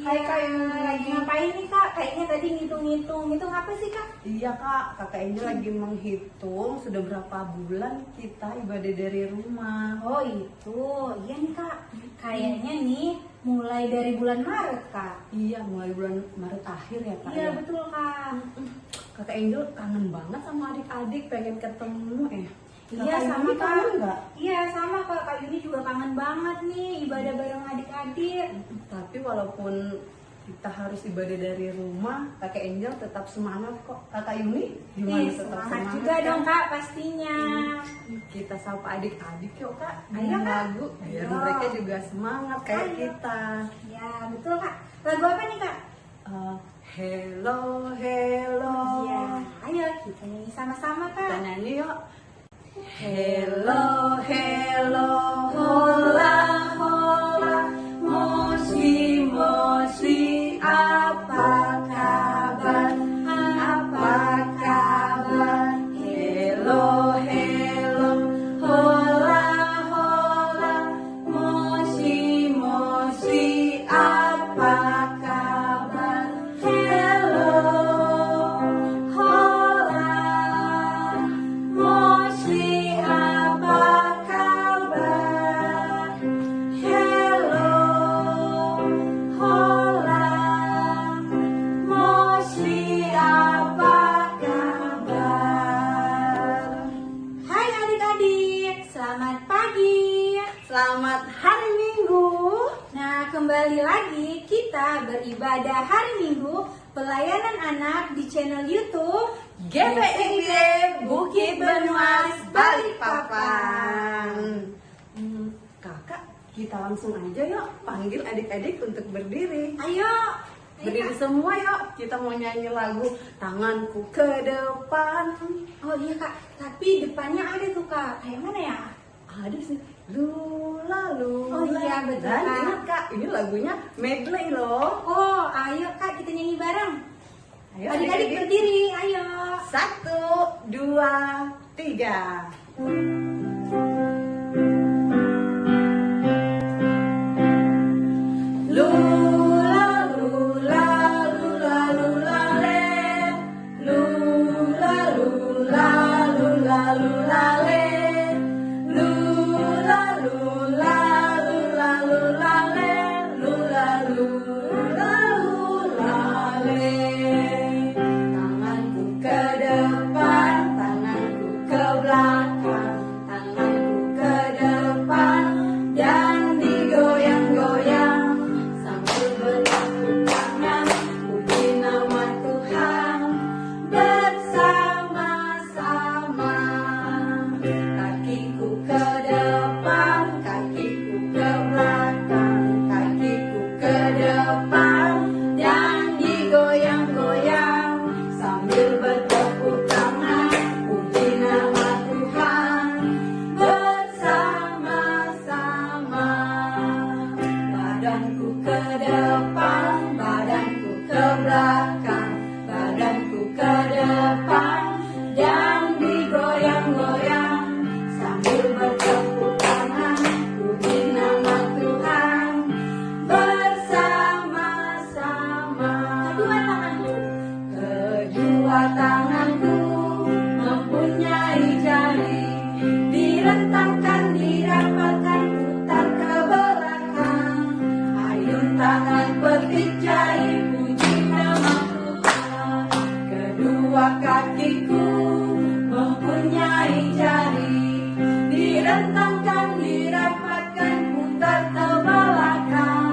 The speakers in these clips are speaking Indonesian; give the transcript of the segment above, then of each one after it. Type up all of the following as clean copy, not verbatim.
Hai Kak, lagi ngapain nih Kak? Kayaknya tadi ngitung-ngitung. Ngitung apa sih Kak? Iya Kak, Kakak Angel lagi menghitung sudah berapa bulan kita ibadah dari rumah. Oh itu, iya nih Kak. Kayaknya nih mulai dari bulan Maret Kak. Iya, mulai bulan Maret akhir ya Kak. Iya ya? betul Kak. Kakak Angel kangen banget sama adik-adik, pengen ketemu Iya Kakak sama Yuni Kak. kangen nggak? Iya sama Kak. Kak Yuni juga kangen banget nih ibadah bareng adik-adik. Tapi walaupun kita harus ibadah dari rumah, Kakak Angel tetap semangat kok. Kakak Yuni gimana Ih, tetap semangat semangat juga kan? dong Kak pastinya. Kita sapa adik-adik yuk Kak, Ayo, dengan Kak. lagu biar Ayo. mereka juga semangat kayak Ayo. kita. Ya betul Kak. Lagu apa nih Kak? Hello, hello. Iya. Ayo kita nyanyi sama-sama Kita Kak. nyanyi yuk. Hello, hello, hola, hola, mosi, mosi, apa kabar? Apa kabar? Hello, hello, hola, hola, mosi, mosi, apa kabar? Hello, hola, mosi, apa kabar? Hello, hola, mosi, apa kabar? Hai adik-adik, selamat pagi. Selamat hari Minggu. Nah, kembali lagi kita beribadah hari Minggu pelayanan anak di channel YouTube GPIB Bukit Benuas Balikpapan. Kakak, kita langsung aja yuk panggil adik-adik untuk berdiri. Ayo, Berdiri semua yuk. Kita mau nyanyi lagu Tanganku ke Depan. Oh iya Kak, tapi depannya ada tuh Kak. Kayak mana ya? Ada sih. Lula lula. Oh iya, betul, Dan Kak. ingat Kak, ini lagunya medley loh. Oh, ayo Kak kita nyanyi bareng. Ayo Adik-adik berdiri, ayo. 1, 2, 3. Lula lula lula lula le, lula lula lula lula le, lula lula lula lula le, lula lula lula le. Tanganku ke depan, tanganku ke belakang, tanganku ke depan dan digoyang-goyang sambil bertepuk tangan, puji nama Tuhan bersama-sama. Kakiku ke depan, kakiku ke belakang, kakiku ke depan dan digoyang-goyang sambil bertepuk tangan, puji nama Tuhan bersama-sama. Badanku ke depan, badanku ke belakang, badanku ke depan dan digoyang-goyang sambil bertepuk tangan, puji nama Tuhan bersama-sama. Kedua tanganku mempunyai jari, direntangkan, dirapatkan, putar ke belakang. Ayun tangan petik jari, puji nama Tuhan. Kedua kakiku mempunyai jari, direntangkan, dirapatkan, putar ke belakang.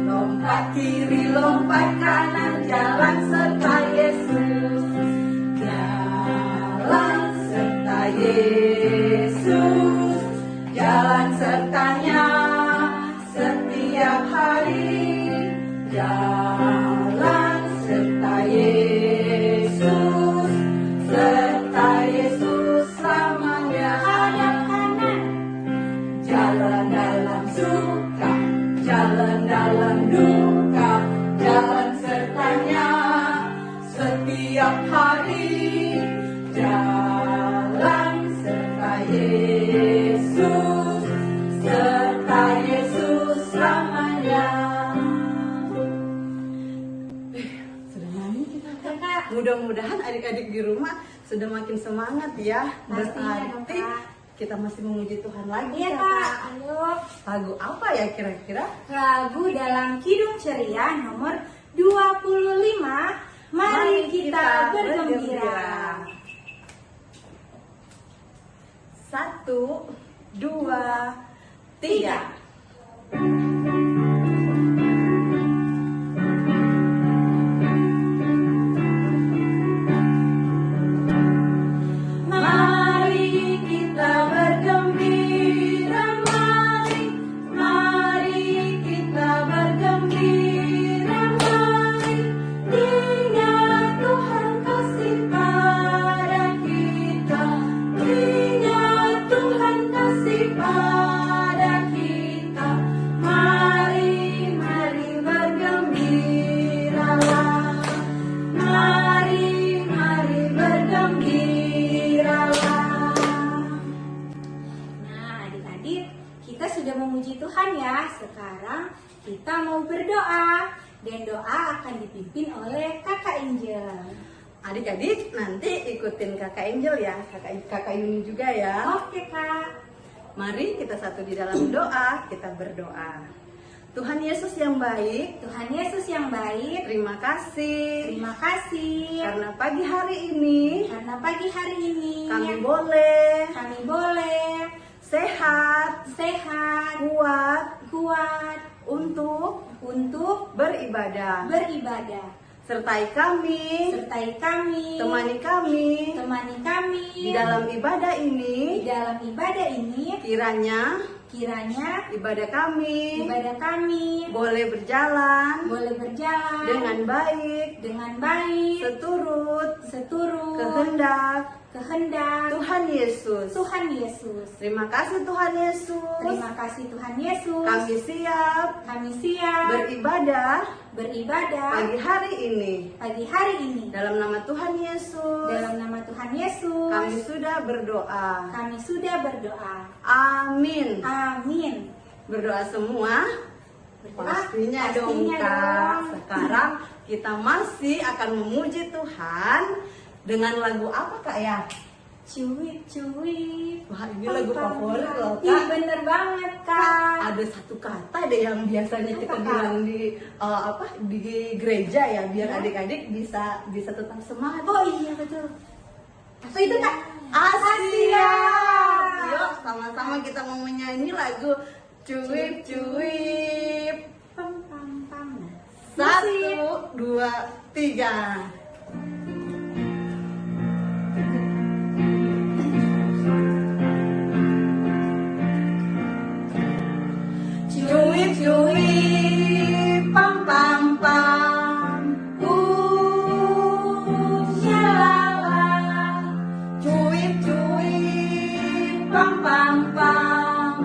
Lompat kiri, lompat kanan, jalan serta Yesus. Jalan serta Yesus, jalan sertanya setiap hari. Jalan serta Yesus, serta Yesus selamanya. Hadap kanan. Jalan dalam suka, jalan dalam duka, jalan sertanya setiap hari. Jalan serta Yesus, serta Yesus selamanya. mudah-mudahan adik-adik di rumah sudah makin semangat ya. Pastinya dong, Berarti Kak. kita masih memuji Tuhan lagi Iya ya, Kak, ayo. Lagu apa ya kira-kira? Lagu dalam Kidung Ceria nomor 25. Mari kita bergembira. 1, 2, 3. Mari kita bergembira, mari kita bergembira, mari ingat Tuhan kasih pada kita, ingat Tuhan kasih pada kita, mari bergembiralah, mari bergembiralah. Nah, adik-adik, kita sudah memuji Tuhan ya. Sekarang kita mau berdoa dan doa akan dipimpin oleh Kakak Angel. Adik-adik nanti ikutin Kakak Angel ya, Kakak Yuni juga ya. Oke Kak. Mari kita satu di dalam doa, kita berdoa. Tuhan Yesus yang baik, Tuhan Yesus yang baik, terima kasih terima kasih karena pagi hari ini karena pagi hari ini kami boleh sehat, kuat kuat untuk untuk beribadah. sertai kami, temani kami Di dalam ibadah di ini, dalam ibadah ini. kiranya Ibadah kami kami boleh berjalan boleh berjalan dengan baik, seturut kehendak kehendak Tuhan Yesus. Terima kasih Tuhan Yesus. Terima kasih Tuhan Yesus. Kami siap beribadah pagi hari ini. Dalam nama Tuhan Yesus. Kami sudah berdoa. Amin. Amin. Berdoa semua? Pastinya dong Kak. Sekarang kita masih akan memuji Tuhan dengan lagu apa Kak ya? Cuip. Wah, ini lagu favorit loh Ih, Kak. bener banget Kak. Ada satu kata deh yang biasanya kita Apa, Kak? bilang di gereja ya, biar Ya. adik-adik bisa tetap semangat. Oh iya betul. Apa itu Kak? Asia. Yuk sama-sama kita mau menyanyi lagu Cuip. Pam pam pam. 1, 2, 3. Cuip, pam pam pam. Shalala. Cuip, pam pam pam.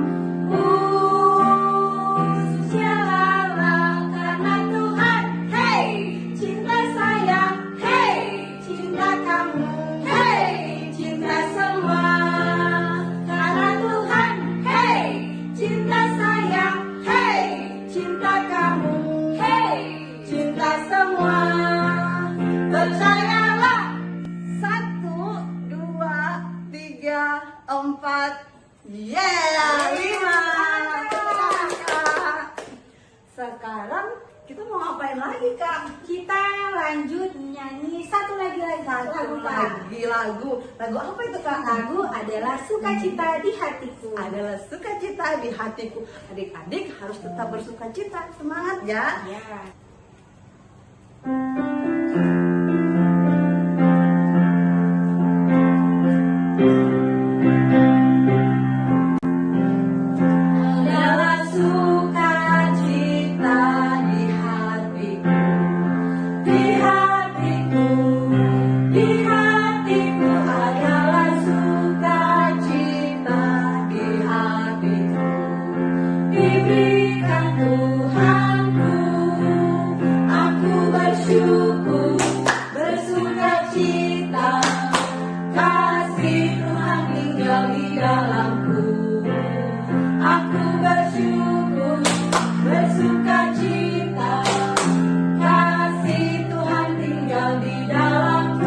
Shalala. Karena Tuhan, hey, cinta saya, hey, cinta kamu, hey, cinta semua. Karena Tuhan, hey, cinta saya, hey, cinta kamu, hey, cinta semua. Percayalah. 1, 2, 3, 4. Yeah, 5. Sekarang kita mau ngapain lagi Kak? Kita lanjut nyanyi satu lagi lagu Kak. Lagu apa itu Kak? Lagu adalah Sukacita di Hatiku. Adalah sukacita di hatiku. Adik-adik harus tetap bersukacita. Semangat ya. Ya. Adalah sukacita di hatiku, adalah sukacita di hatiku. Diberikan Tuhanku, aku bersyukur, bersukacita, kasih Tuhan tinggal di dalamku. Aku bersyukur, bersukacita, kasih Tuhan tinggal di dalamku.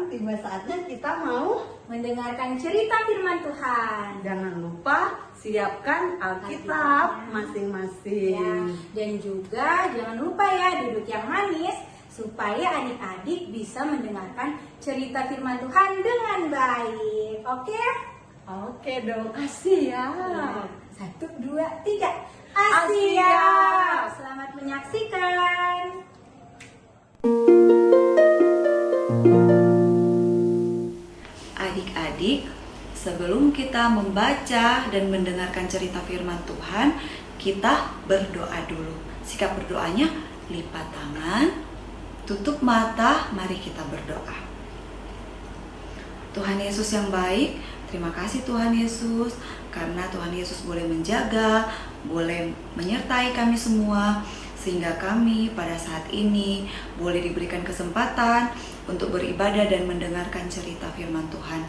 sekarang tiba saatnya kita mau mendengarkan cerita firman Tuhan. jangan lupa siapkan Alkitab masing-masing. Ya, dan juga jangan lupa ya duduk yang manis supaya adik-adik bisa mendengarkan cerita firman Tuhan dengan baik. Oke? Oke dong, Asia. Ya. 1, 2, 3. Asia. Asia. Selamat menyaksikan. Adik-adik, sebelum kita membaca dan mendengarkan cerita firman Tuhan, kita berdoa dulu. Sikap berdoanya, lipat tangan, tutup mata, mari kita berdoa. Tuhan Yesus yang baik, terima kasih Tuhan Yesus, karena Tuhan Yesus boleh menjaga, boleh menyertai kami semua, sehingga kami pada saat ini boleh diberikan kesempatan untuk beribadah dan mendengarkan cerita firman Tuhan.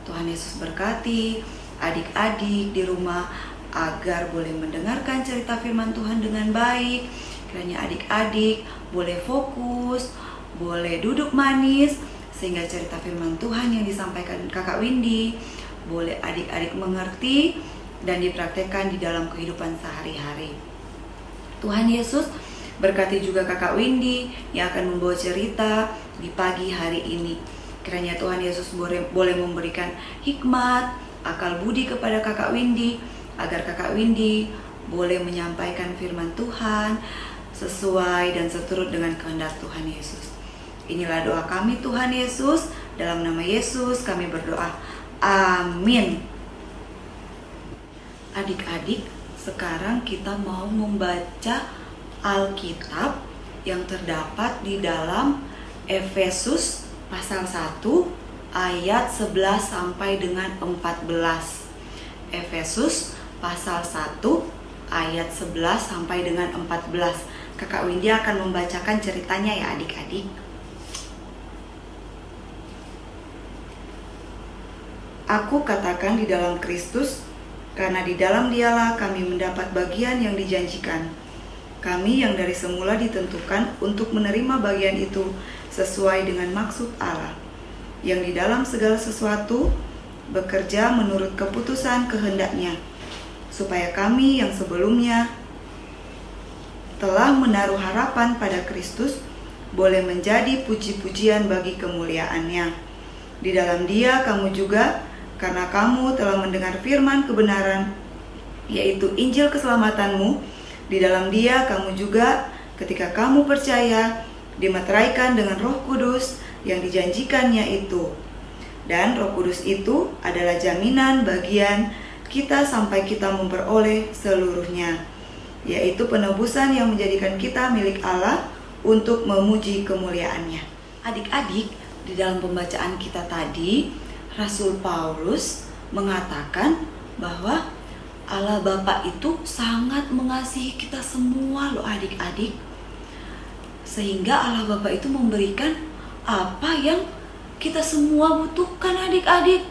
Tuhan Yesus berkati adik-adik di rumah agar boleh mendengarkan cerita firman Tuhan dengan baik. Kiranya adik-adik boleh fokus, boleh duduk manis, sehingga cerita firman Tuhan yang disampaikan Kakak Windy boleh adik-adik mengerti dan dipraktekkan di dalam kehidupan sehari-hari. Tuhan Yesus berkati juga Kakak Windy yang akan membawa cerita di pagi hari ini. Kiranya Tuhan Yesus boleh memberikan hikmat, akal budi kepada Kakak Windy, agar Kakak Windy boleh menyampaikan firman Tuhan sesuai dan seturut dengan kehendak Tuhan Yesus. Inilah doa kami Tuhan Yesus, dalam nama Yesus kami berdoa. Amin. Adik-adik, sekarang kita mau membaca Alkitab yang terdapat di dalam Efesus pasal 1 ayat 11 sampai dengan 14. Efesus pasal 1 ayat 11 sampai dengan 14. Kakak Windy akan membacakan ceritanya ya adik-adik. Aku katakan di dalam Kristus, karena di dalam Dialah kami mendapat bagian yang dijanjikan. Kami yang dari semula ditentukan untuk menerima bagian itu sesuai dengan maksud Allah, yang di dalam segala sesuatu bekerja menurut keputusan kehendak-Nya, supaya kami yang sebelumnya telah menaruh harapan pada Kristus boleh menjadi puji-pujian bagi kemuliaan-Nya. Di dalam Dia kamu juga, karena kamu telah mendengar firman kebenaran, yaitu Injil keselamatanmu, di dalam Dia kamu juga ketika kamu percaya dimeteraikan dengan Roh Kudus yang dijanjikannya itu. Dan Roh Kudus itu adalah jaminan bagian kita sampai kita memperoleh seluruhnya, yaitu penebusan yang menjadikan kita milik Allah untuk memuji kemuliaan-Nya. Adik-adik, di dalam pembacaan kita tadi, Rasul Paulus mengatakan bahwa Allah Bapa itu sangat mengasihi kita semua loh adik-adik. Sehingga Allah Bapa itu memberikan apa yang kita semua butuhkan adik-adik.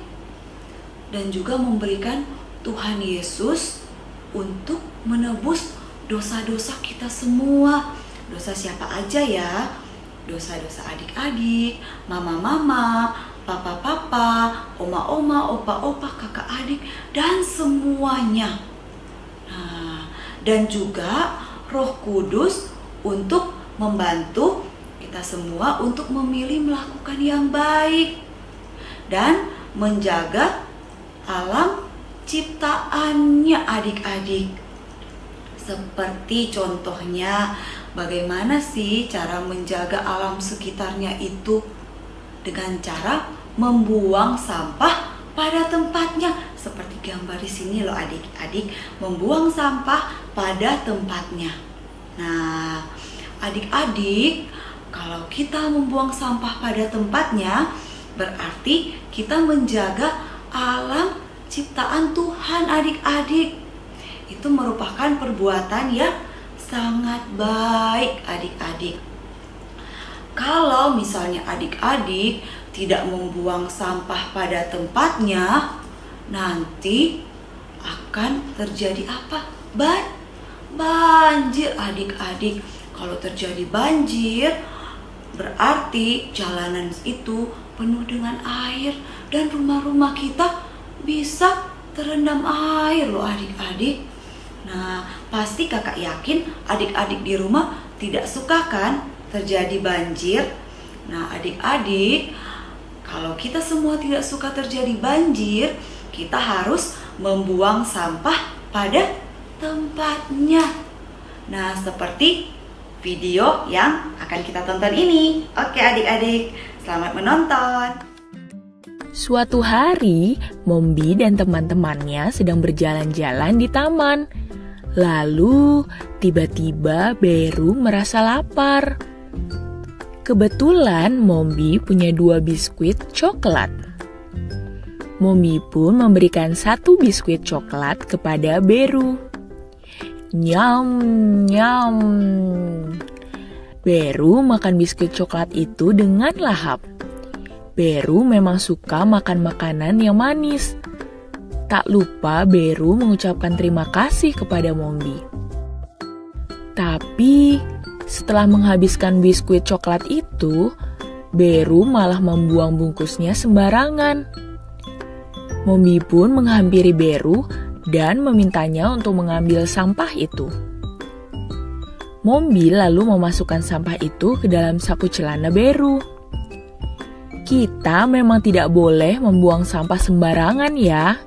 Dan juga memberikan Tuhan Yesus untuk menebus dosa-dosa kita semua. Dosa siapa aja ya? Dosa-dosa adik-adik, mama-mama, papa-papa, oma-oma, opa-opa, kakak adik, dan semuanya. Nah, dan juga Roh Kudus untuk membantu kita semua untuk memilih melakukan yang baik dan menjaga alam ciptaannya adik-adik. Seperti contohnya, bagaimana sih cara menjaga alam sekitarnya itu? Dengan cara membuang sampah pada tempatnya. Seperti gambar di sini loh adik-adik, membuang sampah pada tempatnya. Nah, adik-adik, kalau kita membuang sampah pada tempatnya, berarti kita menjaga alam ciptaan Tuhan adik-adik. Itu merupakan perbuatan yang sangat baik adik-adik. Kalau misalnya adik-adik tidak membuang sampah pada tempatnya, nanti akan terjadi apa? Banjir adik-adik. Kalau terjadi banjir, berarti jalanan itu penuh dengan air dan rumah-rumah kita bisa terendam air loh adik-adik. Nah, pasti kakak yakin adik-adik di rumah tidak suka kan terjadi banjir. Nah, adik-adik, kalau kita semua tidak suka terjadi banjir, kita harus membuang sampah pada tempatnya. Nah, seperti video yang akan kita tonton ini. Oke adik-adik, selamat menonton. Suatu hari, Mombi dan teman-temannya sedang berjalan-jalan di taman. Lalu, tiba-tiba Beru merasa lapar. Kebetulan Mombi punya 2 biskuit coklat. Mombi pun memberikan 1 biskuit coklat kepada Beru. Nyam, nyam. Beru makan biskuit coklat itu dengan lahap. Beru memang suka makan makanan yang manis. Tak lupa Beru mengucapkan terima kasih kepada Mombi. Tapi setelah menghabiskan biskuit coklat itu, Beru malah membuang bungkusnya sembarangan. Mombi pun menghampiri Beru dan memintanya untuk mengambil sampah itu. Mombi lalu memasukkan sampah itu ke dalam saku celana Beru. Kita memang tidak boleh membuang sampah sembarangan ya.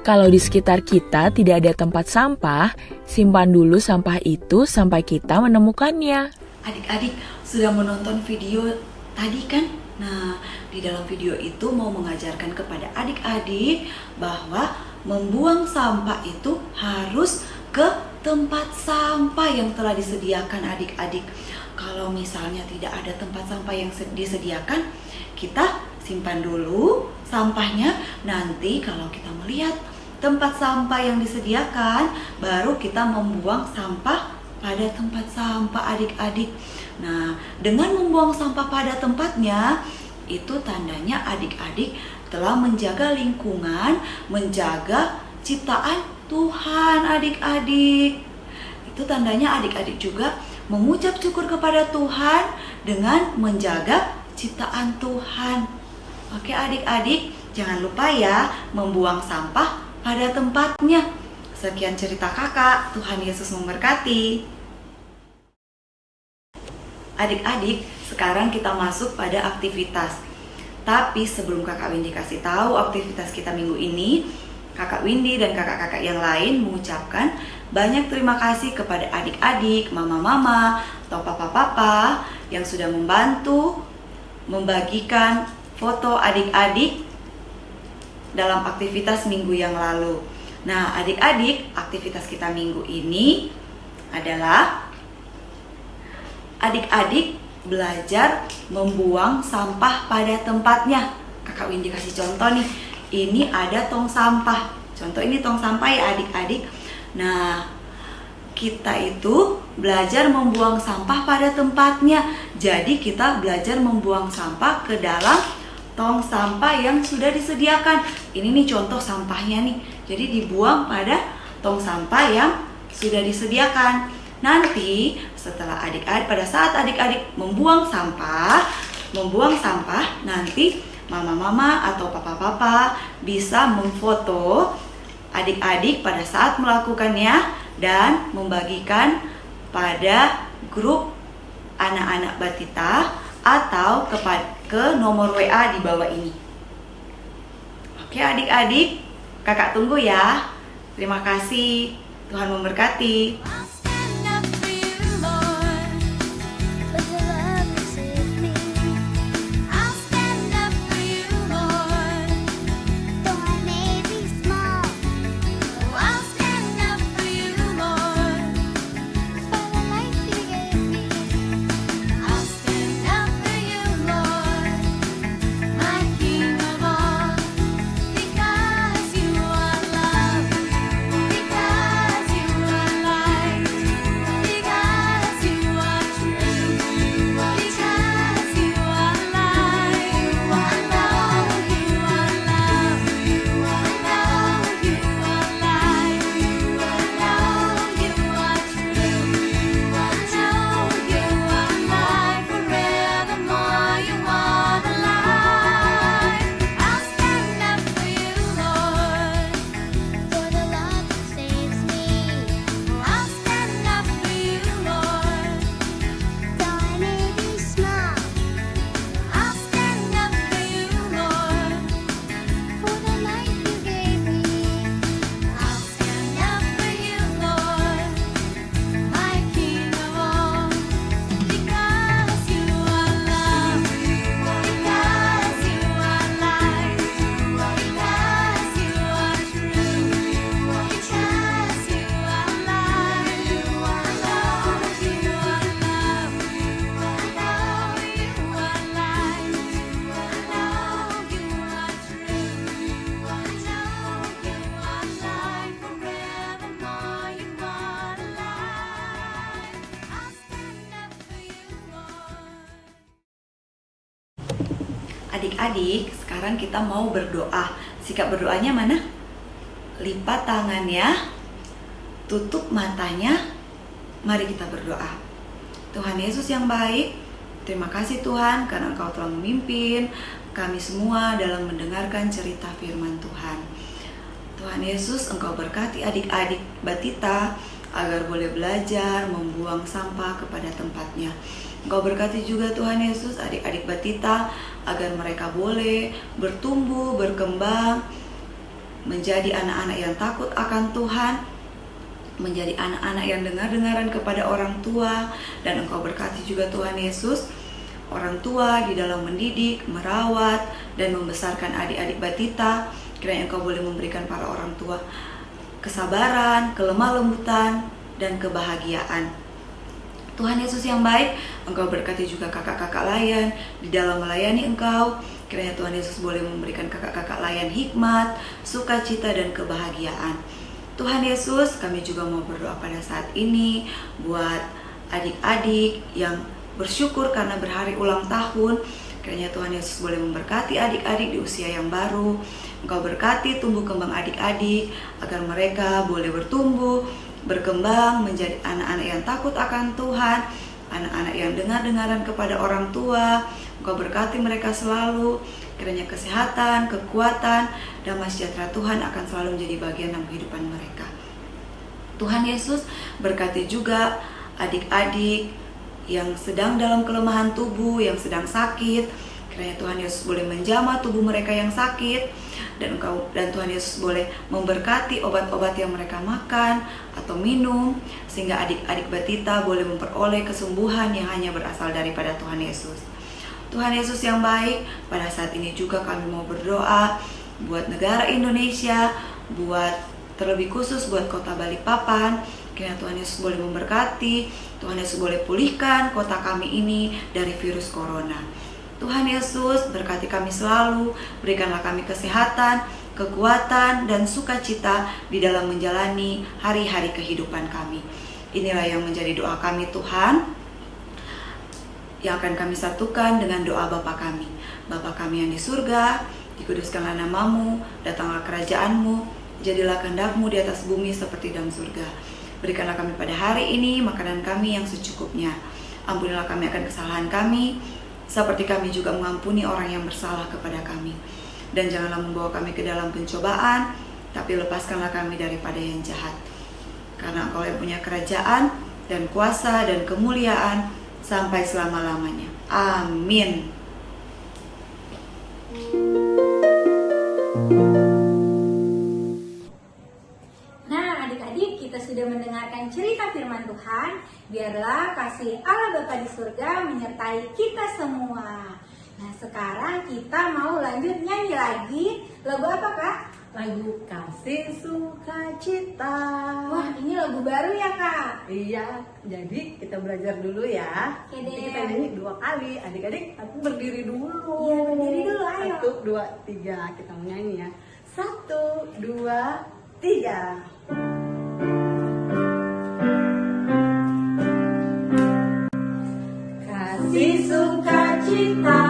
Kalau di sekitar kita tidak ada tempat sampah, simpan dulu sampah itu sampai kita menemukannya. Adik-adik sudah menonton video tadi kan? Nah, di dalam video itu mau mengajarkan kepada adik-adik bahwa membuang sampah itu harus ke tempat sampah yang telah disediakan adik-adik. Kalau misalnya tidak ada tempat sampah yang disediakan, kita simpan dulu sampahnya. Nanti kalau kita melihat tempat sampah yang disediakan, baru kita membuang sampah pada tempat sampah adik-adik. Nah, dengan membuang sampah pada tempatnya, itu tandanya adik-adik telah menjaga lingkungan, menjaga ciptaan Tuhan adik-adik. Itu tandanya adik-adik juga mengucap syukur kepada Tuhan dengan menjaga ciptaan Tuhan. Oke adik-adik, jangan lupa ya membuang sampah pada tempatnya. Sekian cerita kakak, Tuhan Yesus memberkati. Adik-adik, sekarang kita masuk pada aktivitas. Tapi sebelum kakak Windy kasih tahu aktivitas kita minggu ini, kakak Windy dan kakak-kakak yang lain mengucapkan banyak terima kasih kepada adik-adik, mama-mama, atau papa-papa yang sudah membantu membagikan foto adik-adik dalam aktivitas minggu yang lalu. Nah, adik-adik, aktivitas kita minggu ini adalah adik-adik belajar membuang sampah pada tempatnya. Kakak Windy kasih contoh nih. Ini ada tong sampah. Contoh ini tong sampah ya adik-adik. Nah, kita itu belajar membuang sampah pada tempatnya. Jadi kita belajar membuang sampah ke dalam tong sampah yang sudah disediakan. Ini nih contoh sampahnya nih. Jadi dibuang pada tong sampah yang sudah disediakan. Nanti setelah adik-adik, pada saat adik-adik membuang sampah, nanti mama-mama atau papa-papa bisa memfoto adik-adik pada saat melakukannya dan membagikan pada grup anak-anak Batita atau ke nomor WA di bawah ini. Oke adik-adik, kakak tunggu ya. Terima kasih, Tuhan memberkati. Because you are Adik-adik, sekarang kita mau berdoa. Sikap berdoanya mana? Lipat tangannya, tutup matanya. Mari kita berdoa. Tuhan Yesus yang baik, terima kasih Tuhan karena Engkau telah memimpin kami semua dalam mendengarkan cerita firman Tuhan. Tuhan Yesus, Engkau berkati adik-adik Batita agar boleh belajar membuang sampah kepada tempatnya. Engkau berkati juga Tuhan Yesus adik-adik Batita agar mereka boleh bertumbuh, berkembang, menjadi anak-anak yang takut akan Tuhan, menjadi anak-anak yang dengar-dengaran kepada orang tua. Dan Engkau berkati juga Tuhan Yesus orang tua di dalam mendidik, merawat, dan membesarkan adik-adik Batita. Kiranya Engkau boleh memberikan para orang tua kesabaran, kelemah lembutan, dan kebahagiaan. Tuhan Yesus yang baik, Engkau berkati juga kakak-kakak layan di dalam melayani Engkau. Kiranya Tuhan Yesus boleh memberikan kakak-kakak layan hikmat, sukacita, dan kebahagiaan. Tuhan Yesus, kami juga mau berdoa pada saat ini buat adik-adik yang bersyukur karena berhari ulang tahun. Kiranya Tuhan Yesus boleh memberkati adik-adik di usia yang baru. Engkau berkati tumbuh kembang adik-adik agar mereka boleh bertumbuh, berkembang menjadi anak-anak yang takut akan Tuhan, anak-anak yang dengar-dengaran kepada orang tua. Engkau berkati mereka selalu. Kiranya kesehatan, kekuatan, damai sejahtera Tuhan akan selalu menjadi bagian dalam kehidupan mereka. Tuhan Yesus berkati juga adik-adik yang sedang dalam kelemahan tubuh, yang sedang sakit. Kiranya Tuhan Yesus boleh menjamah tubuh mereka yang sakit, dan Tuhan Yesus boleh memberkati obat-obat yang mereka makan atau minum, sehingga adik-adik Batita boleh memperoleh kesembuhan yang hanya berasal daripada Tuhan Yesus. Tuhan Yesus yang baik, pada saat ini juga kami mau berdoa buat negara Indonesia, buat terlebih khusus buat kota Balikpapan. Kiranya Tuhan Yesus boleh memberkati, Tuhan Yesus boleh pulihkan kota kami ini dari virus corona. Tuhan Yesus berkati kami selalu, berikanlah kami kesehatan, kekuatan, dan sukacita di dalam menjalani hari-hari kehidupan kami. Inilah yang menjadi doa kami Tuhan, yang akan kami satukan dengan doa Bapa kami. Bapa kami yang di surga, dikuduskanlah namamu, datanglah kerajaanmu, jadilah kehendak-Mu di atas bumi seperti dalam surga. Berikanlah kami pada hari ini makanan kami yang secukupnya. Ampunilah kami akan kesalahan kami, seperti kami juga mengampuni orang yang bersalah kepada kami. Dan janganlah membawa kami ke dalam pencobaan, tapi lepaskanlah kami daripada yang jahat. Karena Engkau yang punya kerajaan, dan kuasa, dan kemuliaan, sampai selama-lamanya. Amin. Nah, adik-adik, kita sudah mendengarkan cerita firman Tuhan. Biarlah kasih Allah Bapa di surga menyertai kita semua. Nah, sekarang kita mau lanjut nyanyi lagi. Lagu apa, Kak? Lagu Kasih Sukacita. Wah, ini lagu baru ya, Kak? Iya, jadi kita belajar dulu ya. Oke Nanti deh. kita nyanyi 2 kali. Adik-adik, aku berdiri dulu. Iya, berdiri dulu, ayo. 1, 2, 3. Kita mau nyanyi ya. 1, 2, 3. Kasih sukacita,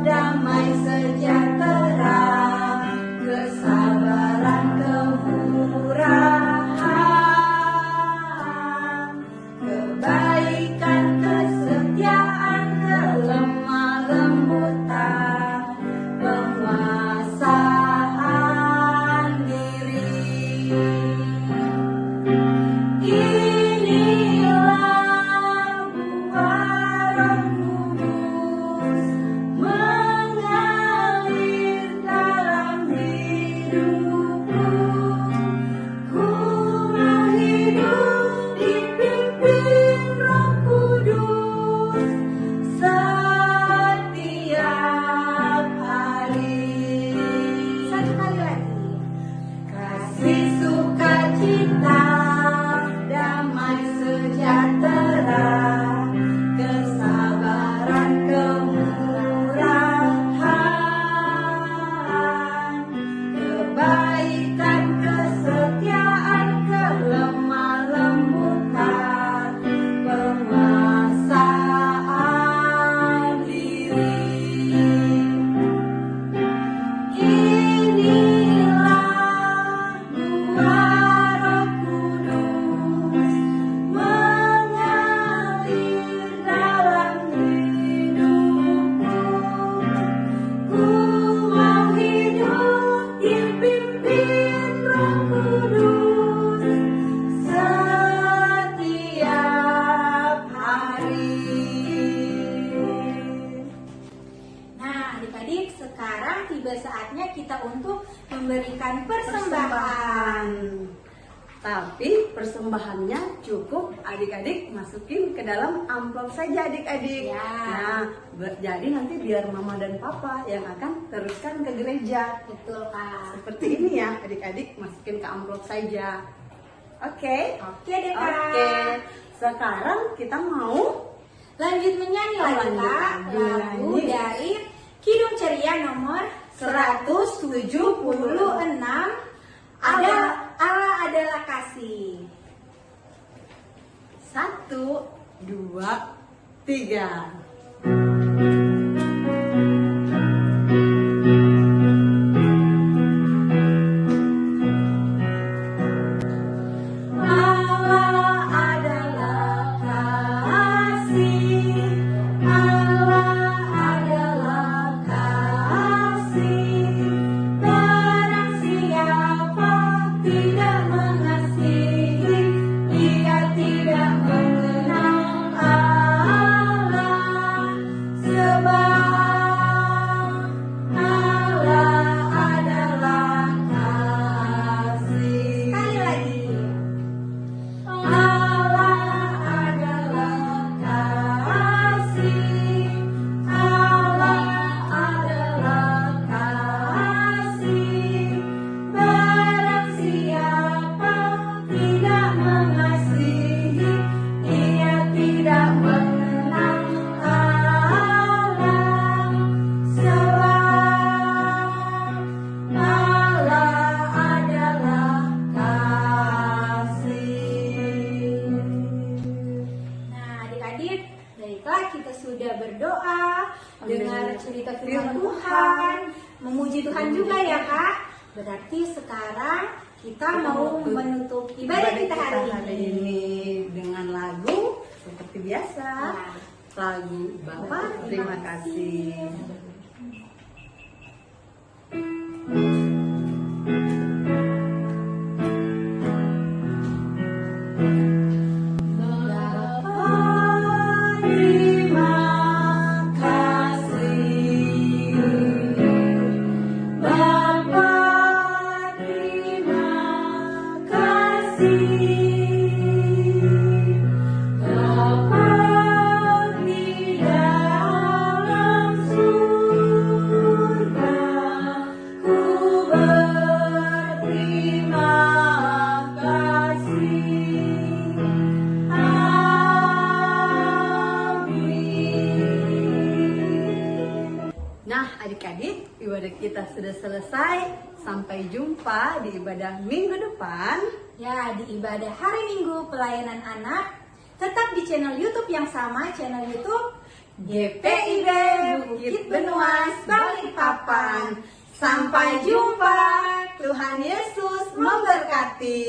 damai sejahtera, kesabaran, kemurahan, kebaikan, kesetiaan, kelemah lembutan, penguasaan diri. tiba saatnya kita untuk memberikan persembahan. Tapi persembahannya cukup adik-adik masukin ke dalam amplop saja adik-adik. Ya. Nah, jadi nanti biar mama dan papa yang akan teruskan ke gereja. Betul, Kak. Seperti ini ya adik-adik, masukin ke amplop saja. Oke? Oke deh, Kak. Oke. Sekarang kita mau Lanjut menyanyi lagi, lanjut Kak. lagi Lagu nyanyi. dari Kidung Ceria nomor 176. Ada Allah adalah kasih. 1, 2, 3. Allah adalah kasih. Allah adalah kasih. Barang siapa tidak mengasihi, dia tidak mengenal Allah. Sebab Allah adalah kasih. Sekali lagi. Allah adalah kasih. Allah adalah kasih. Barang siapa tidak mengasihi, dia tidak mengenal Allah. Sebab Allah adalah kasih. Nah, adik-adik, baiklah kita sudah berdoa, dengar cerita firman Tuhan, memuji Tuhan juga ya, Kak. Berarti sekarang kita mau menutup ibadah kita hari ini. Dengan lagu seperti biasa. Ya. Lagu Bapa terima kasih. Bapa terima kasih. Bapa terima kasih. Bapa di dalam surga, ku berterima kasih. Nah adik-adik, ibadah kita sudah selesai. Sampai jumpa di ibadah minggu depan. Ya, di ibadah hari Minggu pelayanan anak, tetap di channel YouTube yang sama, channel YouTube GPIB Bukit Benuas Balikpapan. Sampai jumpa. Tuhan Yesus memberkati.